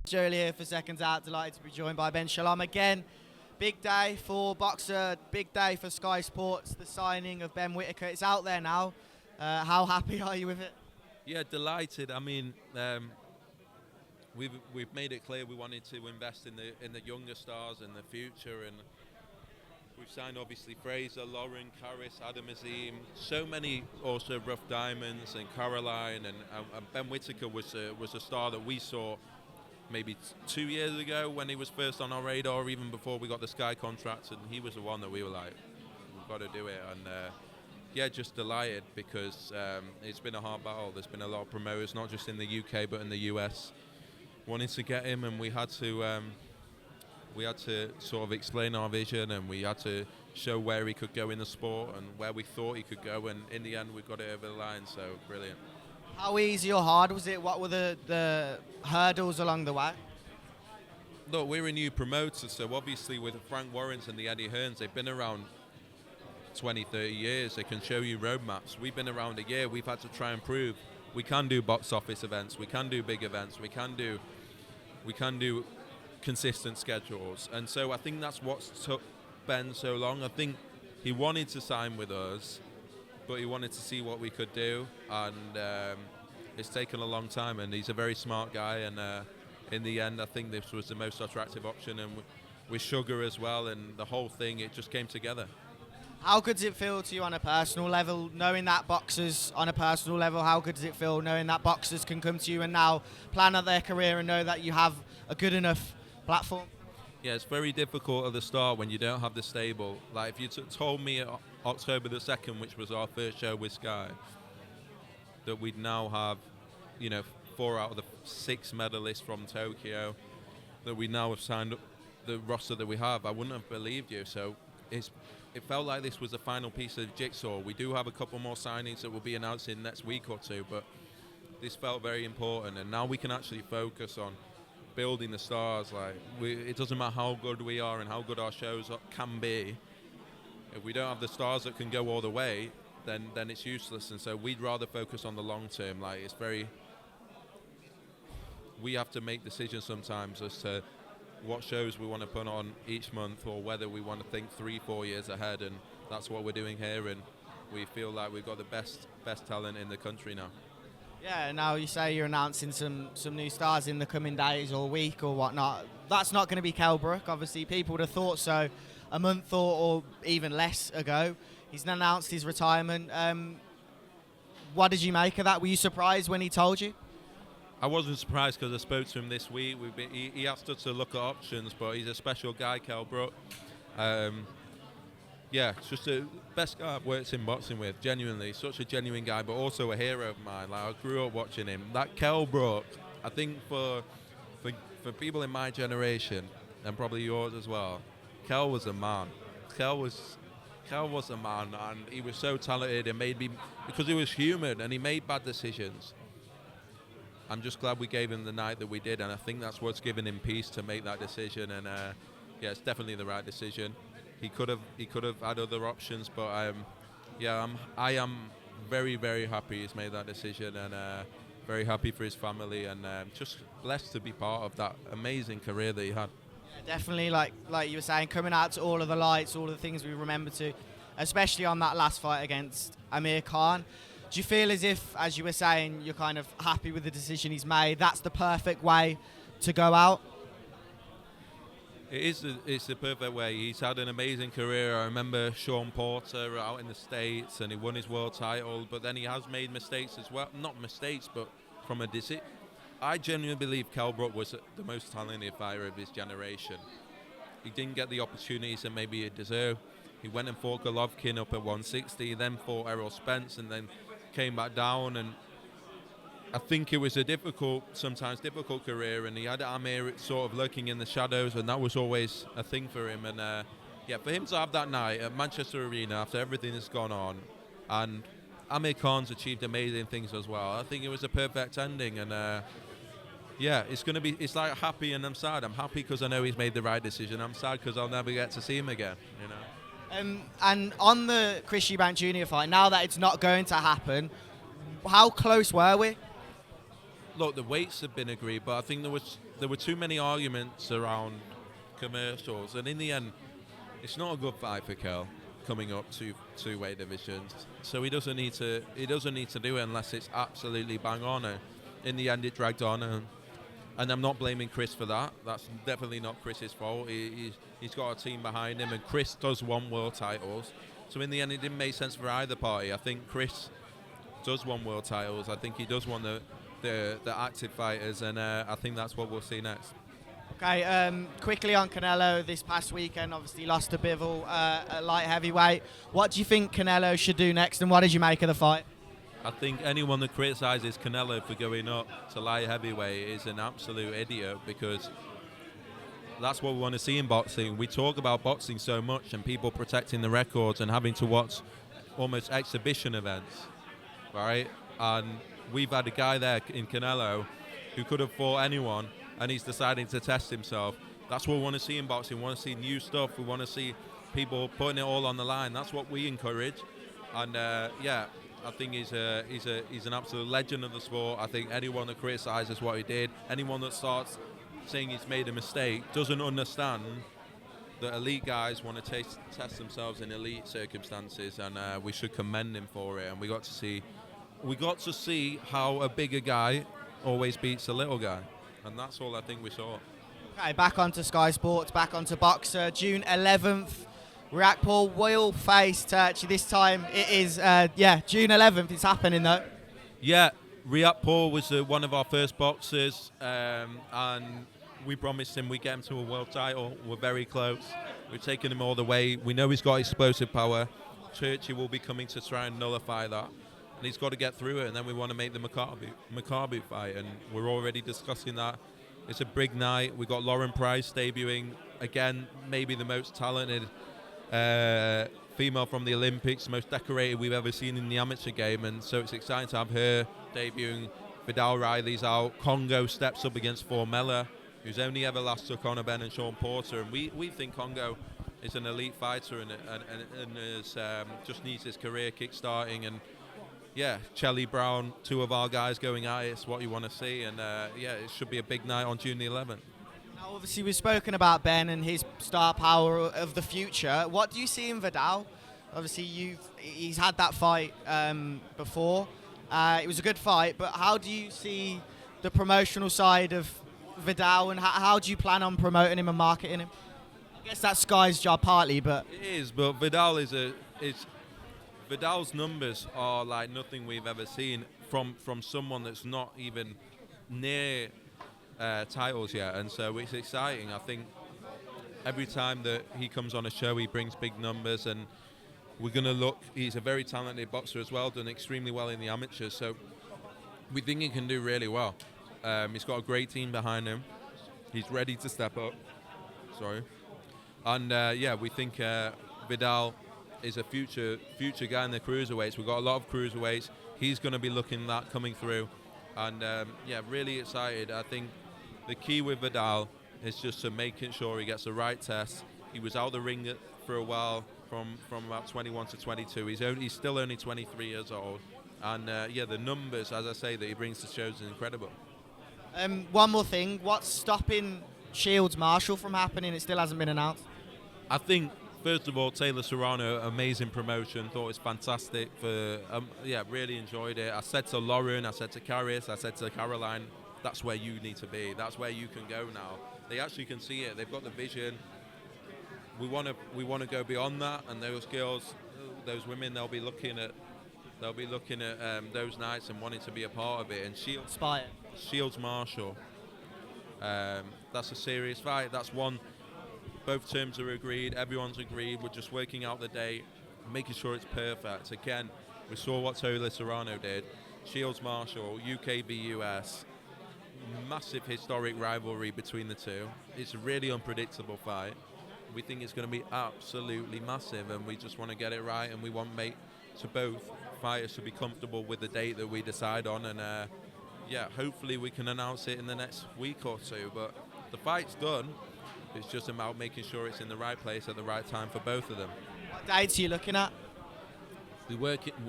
Joe Leigh here for Seconds Out. Delighted to be joined by Ben Shalom again. Big day for Boxer, big day for Sky Sports, the signing of Ben Whittaker. It's out there now. How happy are you with it? Yeah, delighted. I mean, we've made it clear we wanted to invest in the younger stars in the future, and we've signed obviously Fraser, Lauren, Karis, Adam Azim, so many also rough diamonds, and Caroline, and Ben Whittaker was a star that we saw maybe 2 years ago when he was first on our radar, or even before we got the Sky contract, and he was the one that we were like, we've got to do it. And yeah, just delighted because it's been a hard battle. There's been a lot of promoters, not just in the UK but in the US, wanting to get him, and we had to sort of explain our vision, and we had to show where he could go in the sport and where we thought he could go, and in the end we got it over the line. So brilliant. How easy or hard was it? What were the hurdles along the way? Look, we're a new promoter, so obviously with Frank Warrens and the Eddie Hearns, they've been around 20, 30 years. They can show you roadmaps. We've been around a year. We've had to try and prove we can do box office events, we can do big events, we can do consistent schedules. And so I think that's what's took Ben so long. I think he wanted to sign with us, but he wanted to see what we could do, and it's taken a long time, and he's a very smart guy, and in the end I think this was the most attractive option, and with Sugar as well, and the whole thing, it just came together. How good does it feel to you on a personal level, knowing that boxers, on a personal level, how good does it feel knowing that boxers can come to you and now plan out their career and know that you have a good enough platform? Yeah, it's very difficult at the start when you don't have the stable. Like if you told me October the 2nd, which was our first show with Sky, that we'd now have, 4 out of the 6 medalists from Tokyo, that we now have signed up the roster that we have, I wouldn't have believed you. So it felt like this was the final piece of the jigsaw. We do have a couple more signings that will be announced in the next week or two, but this felt very important, and now we can actually focus on building the stars. It doesn't matter how good we are and how good our shows can be. If we don't have the stars that can go all the way, then it's useless. And so we'd rather focus on the long term. We have to make decisions sometimes as to what shows we want to put on each month, or whether we want to think 3-4 years ahead, and that's what we're doing here, and we feel like we've got the best talent in the country now. Yeah, now you say you're announcing some new stars in the coming days or week or whatnot. That's not going to be Kell Brooks. Obviously, people would have thought so a month or even less ago. He's announced his retirement. What did you make of that? Were you surprised when he told you? I wasn't surprised because I spoke to him this week. He asked us to look at options, but he's a special guy, Kell Brooks. Yeah, it's just the best guy I've worked in boxing with, genuinely. Such a genuine guy, but also a hero of mine. I grew up watching him. That Kell Brooks, I think for people in my generation, and probably yours as well, Kell was a man. Kell was a man, and he was so talented, and because he was human, and he made bad decisions. I'm just glad we gave him the night that we did, and I think that's what's given him peace to make that decision. And yeah, it's definitely the right decision. He could have had other options, but I am very, very happy he's made that decision, and very happy for his family, and just blessed to be part of that amazing career that he had. Yeah, definitely, like you were saying, coming out to all of the lights, all of the things we remember to, especially on that last fight against Amir Khan. Do you feel as if, as you were saying, you're kind of happy with the decision he's made? That's the perfect way to go out? It's the perfect way. He's had an amazing career. I remember Sean Porter out in the States, and he won his world title, but then he has made mistakes as well. Not mistakes, but from a decision. I genuinely believe Kell Brooks was the most talented fighter of his generation. He didn't get the opportunities that maybe he deserved. He went and fought Golovkin up at 160, then fought Errol Spence, and then came back down, and I think it was sometimes difficult career, and he had Amir sort of lurking in the shadows, and that was always a thing for him. And yeah, for him to have that night at Manchester Arena after everything that's gone on, and Amir Khan's achieved amazing things as well, I think it was a perfect ending. And yeah, it's like happy and I'm sad. I'm happy because I know he's made the right decision. I'm sad because I'll never get to see him again, And on the Chris Eubank Jr. fight, now that it's not going to happen, how close were we? Look, the weights have been agreed, but I think there was there were too many arguments around commercials, and in the end, it's not a good fight for Kell coming up to two weight divisions. So he doesn't need to do it unless it's absolutely bang on. And in the end, it dragged on, and I'm not blaming Chris for that. That's definitely not Chris's fault. He's got a team behind him, and Chris does want world titles. So in the end, it didn't make sense for either party. I think Chris does want world titles. I think he does want the active fighters, and I think that's what we'll see next. Okay, quickly on Canelo, this past weekend obviously lost to Bivol at light heavyweight. What do you think Canelo should do next, and what did you make of the fight? I think anyone that criticises Canelo for going up to light heavyweight is an absolute idiot, because that's what we want to see in boxing. We talk about boxing so much and people protecting the records and having to watch almost exhibition events, right? And we've had a guy there in Canelo who could have fought anyone, and he's deciding to test himself. That's what we want to see in boxing. We want to see new stuff. We want to see people putting it all on the line. That's what we encourage. And I think he's an absolute legend of the sport. I think anyone that criticises what he did, anyone that starts saying he's made a mistake, doesn't understand that elite guys want to test themselves in elite circumstances, and we should commend him for it. And we got to see how a bigger guy always beats a little guy. And that's all I think we saw. Okay, back onto Sky Sports, back onto Boxer. June 11th, Riakporhe will face Turkey. This time it is, June 11th. It's happening though. Yeah, Riakporhe was one of our first boxers, and we promised him we'd get him to a world title. We're very close. We've taken him all the way. We know he's got explosive power. Turkey will be coming to try and nullify that. And he's got to get through it, and then we want to make the Makabu fight, and we're already discussing that. It's a big night. We've got Lauren Price debuting, again, maybe the most talented female from the Olympics, most decorated we've ever seen in the amateur game, and so it's exciting to have her debuting. Vidal Riley's out. Congo steps up against Formella, who's only ever last took on Ben and Sean Porter, and we think Congo is an elite fighter and is, just needs his career kick-starting. And yeah, Chelly Brown, two of our guys going at it. It's what you want to see, and it should be a big night on June the 11th. Now, obviously, we've spoken about Ben and his star power of the future. What do you see in Vidal? Obviously, he's had that fight before. It was a good fight, but how do you see the promotional side of Vidal, and how do you plan on promoting him and marketing him? I guess that's Sky's job partly, but it is. But Vidal Vidal's numbers are like nothing we've ever seen from someone that's not even near titles yet, and so it's exciting. I think every time that he comes on a show, he brings big numbers, and we're going to look. He's a very talented boxer as well, done extremely well in the amateurs, so we think he can do really well. He's got a great team behind him. He's ready to step up. And we think Vidal is a future guy in the cruiserweights. We've got a lot of cruiserweights. He's going to be looking at that coming through, and really excited. I think the key with Vidal is just to making sure he gets the right test. He was out the ring for a while, from about 21 to 22. He's still only 23 years old, and the numbers, as I say, that he brings to shows is incredible. One more thing, what's stopping Shields Marshall from happening? It still hasn't been announced. I think, first of all, Taylor Serrano, amazing promotion. Thought it was fantastic. Really enjoyed it. I said to Lauren, I said to Caris, I said to Caroline, that's where you need to be. That's where you can go now. They actually can see it. They've got the vision. We want to go beyond that. And those girls, those women, they'll be looking at those nights and wanting to be a part of it. And Shields Marshall. That's a serious fight. That's one. Both terms are agreed. Everyone's agreed. We're just working out the date, making sure it's perfect. Again, we saw what Taylor Serrano did. Shields Marshall, UK v US. Massive historic rivalry between the two. It's a really unpredictable fight. We think it's going to be absolutely massive, and we just want to get it right, and we want both fighters to be comfortable with the date that we decide on, and hopefully we can announce it in the next week or two. But the fight's done. It's just about making sure it's in the right place at the right time for both of them. What dates are you looking at? We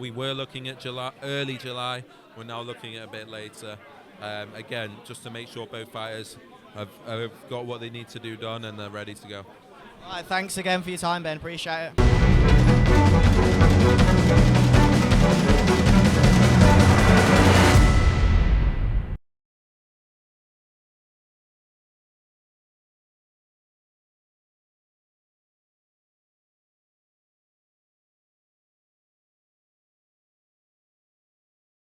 were looking at early July. We're now looking at a bit later. Again, just to make sure both fighters have got what they need to do done, and they're ready to go. All right, thanks again for your time, Ben. Appreciate it.